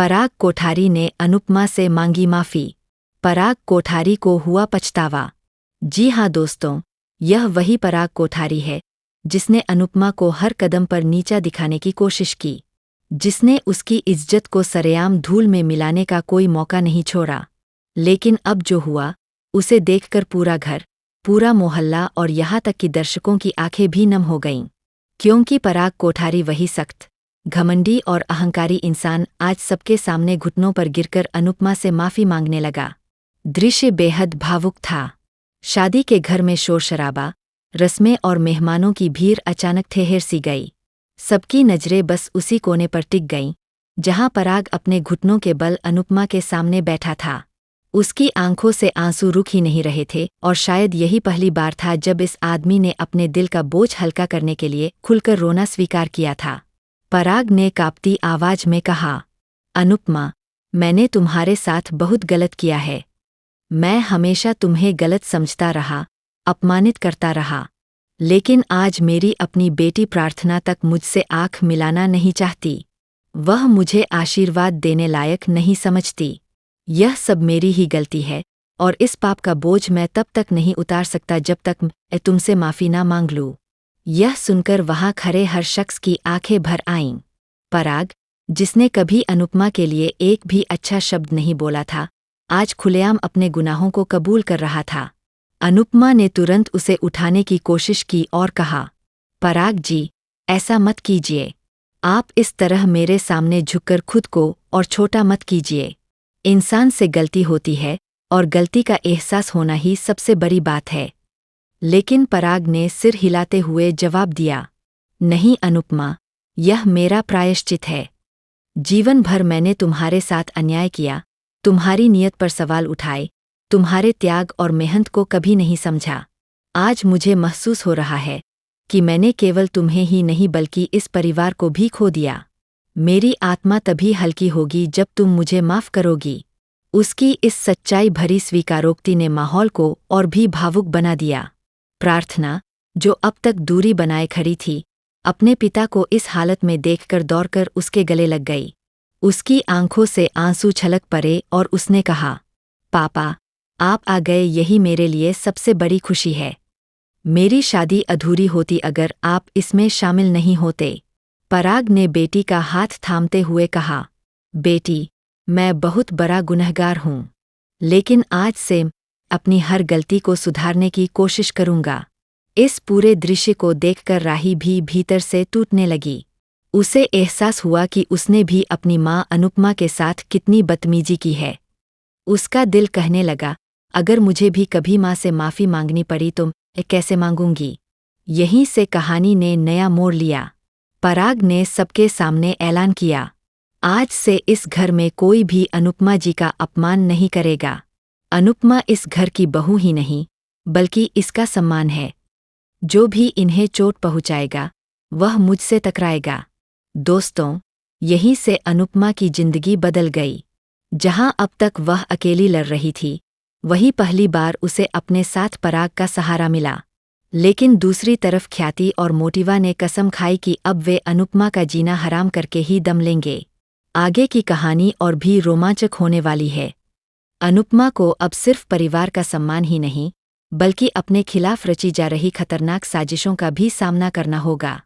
पराग कोठारी ने अनुपमा से मांगी माफ़ी। पराग कोठारी को हुआ पछतावा। जी हाँ दोस्तों, यह वही पराग कोठारी है जिसने अनुपमा को हर कदम पर नीचा दिखाने की कोशिश की, जिसने उसकी इज्जत को सरेआम धूल में मिलाने का कोई मौका नहीं छोड़ा। लेकिन अब जो हुआ, उसे देखकर पूरा घर, पूरा मोहल्ला और यहाँ तक कि दर्शकों की आंखें भी नम हो गईं। क्योंकि पराग कोठारी वही सख्त, घमंडी और अहंकारी इंसान आज सबके सामने घुटनों पर गिरकर अनुपमा से माफ़ी मांगने लगा। दृश्य बेहद भावुक था। शादी के घर में शोर शराबा, रस्में और मेहमानों की भीड़ अचानक ठहर सी गई। सबकी नज़रें बस उसी कोने पर टिक गईं जहां पराग अपने घुटनों के बल अनुपमा के सामने बैठा था। उसकी आंखों से आंसू रुक ही नहीं रहे थे और शायद यही पहली बार था जब इस आदमी ने अपने दिल का बोझ हल्का करने के लिए खुलकर रोना स्वीकार किया था। पराग ने कांपती आवाज में कहा, अनुपमा, मैंने तुम्हारे साथ बहुत गलत किया है। मैं हमेशा तुम्हें गलत समझता रहा, अपमानित करता रहा। लेकिन आज मेरी अपनी बेटी प्रार्थना तक मुझसे आंख मिलाना नहीं चाहती। वह मुझे आशीर्वाद देने लायक नहीं समझती। यह सब मेरी ही गलती है और इस पाप का बोझ मैं तब तक नहीं उतार सकता जब तक मैं तुमसे माफ़ी ना मांग लूँ। यह सुनकर वहाँ खड़े हर शख्स की आंखें भर आईं। पराग, जिसने कभी अनुपमा के लिए एक भी अच्छा शब्द नहीं बोला था, आज खुलेआम अपने गुनाहों को कबूल कर रहा था। अनुपमा ने तुरंत उसे उठाने की कोशिश की और कहा, पराग जी, ऐसा मत कीजिए। आप इस तरह मेरे सामने झुककर खुद को और छोटा मत कीजिए। इंसान से गलती होती है और गलती का एहसास होना ही सबसे बड़ी बात है। लेकिन पराग ने सिर हिलाते हुए जवाब दिया, नहीं अनुपमा, यह मेरा प्रायश्चित है। जीवन भर मैंने तुम्हारे साथ अन्याय किया, तुम्हारी नीयत पर सवाल उठाए, तुम्हारे त्याग और मेहनत को कभी नहीं समझा। आज मुझे महसूस हो रहा है कि मैंने केवल तुम्हें ही नहीं बल्कि इस परिवार को भी खो दिया। मेरी आत्मा तभी हल्की होगी जब तुम मुझे माफ़ करोगी। उसकी इस सच्चाई भरी स्वीकारोक्ति ने माहौल को और भी भावुक बना दिया। प्रार्थना, जो अब तक दूरी बनाए खड़ी थी, अपने पिता को इस हालत में देखकर दौड़कर उसके गले लग गई। उसकी आंखों से आंसू छलक पड़े और उसने कहा, पापा, आप आ गए, यही मेरे लिए सबसे बड़ी खुशी है। मेरी शादी अधूरी होती अगर आप इसमें शामिल नहीं होते। पराग ने बेटी का हाथ थामते हुए कहा, बेटी, मैं बहुत बड़ा गुनहगार हूँ, लेकिन आज से अपनी हर गलती को सुधारने की कोशिश करूँगा। इस पूरे दृश्य को देखकर राही भी भीतर से टूटने लगी। उसे एहसास हुआ कि उसने भी अपनी माँ अनुपमा के साथ कितनी बदतमीजी की है। उसका दिल कहने लगा, अगर मुझे भी कभी माँ से माफ़ी मांगनी पड़ी तो मैं कैसे मांगूंगी। यहीं से कहानी ने नया मोड़ लिया। पराग ने सबके सामने ऐलान किया, आज से इस घर में कोई भी अनुपमा जी का अपमान नहीं करेगा। अनुपमा इस घर की बहू ही नहीं, बल्कि इसका सम्मान है। जो भी इन्हें चोट पहुंचाएगा, वह मुझसे टकराएगा। दोस्तों, यहीं से अनुपमा की जिंदगी बदल गई। जहां अब तक वह अकेली लड़ रही थी, वही पहली बार उसे अपने साथ पराग का सहारा मिला। लेकिन दूसरी तरफ ख्याति और मोटिवा ने कसम खाई कि अब वे अनुपमा का जीना हराम करके ही दम लेंगे। आगे की कहानी और भी रोमांचक होने वाली है। अनुपमा को अब सिर्फ परिवार का सम्मान ही नहीं, बल्कि अपने खिलाफ रची जा रही खतरनाक साजिशों का भी सामना करना होगा।